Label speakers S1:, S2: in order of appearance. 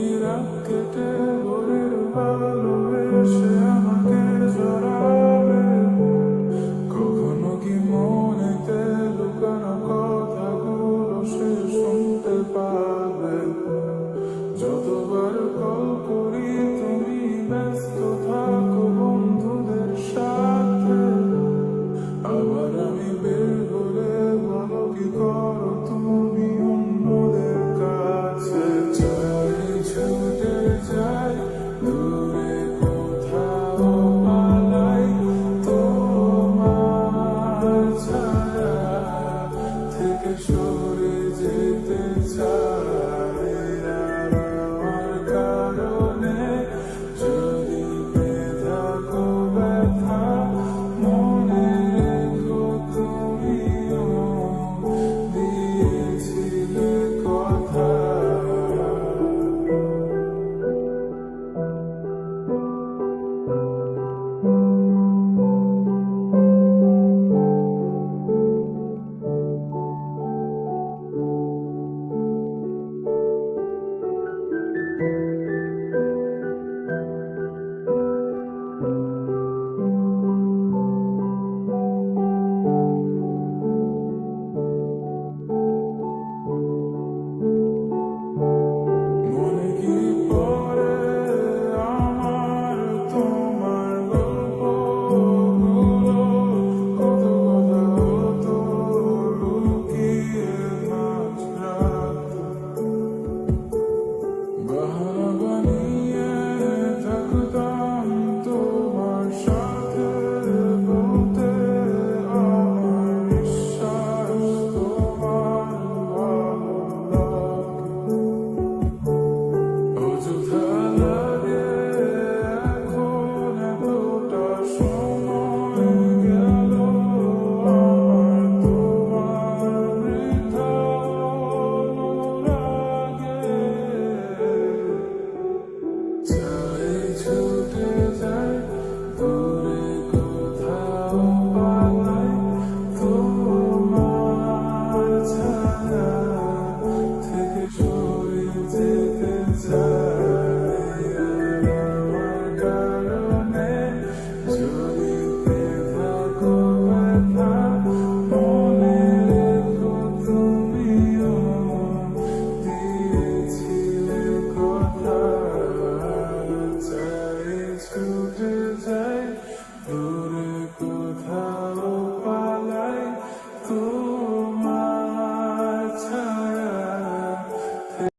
S1: কি রাত কেটে ভোরের ভালোবেসে আমাকে জড়াবে? কখনো কি মনেতে লুকানো কথাগুলো সে শুনতে পাবে? যতবার কল করি তুমি ব্যস্ত থাকো বন্ধুদের সাথে, আবার আমি বের হলে বলো কি করো তুমি অন্যদের কাছে। চাই ছুটে যাই দূরে কোথাও পালাই, তোমার ছায়া থেকে সরে যেতে চাই। আর আমার কারণে যদি পেয়ে থাকো ব্যথা, মনে রেখো তুমিও দিয়েছিলে কথা। মনে কি পড়ে আমার তোমার গল্পগুলো, কত কথা হতো লুকিয়ে মাঝরাত। বাহানা বানিয়ে থাকতাম তোমার সাথে, বলতে আমার বিশ্বাস তোমার ভালো লাগে। অযথা লাগে এখন এতটা সময় গেল আমার তোমার বৃথা অনুরাগে। চাই ছুটে যাই দূরে কোথাও পালাই, তোমার ছায়া থেকে সরে যেতে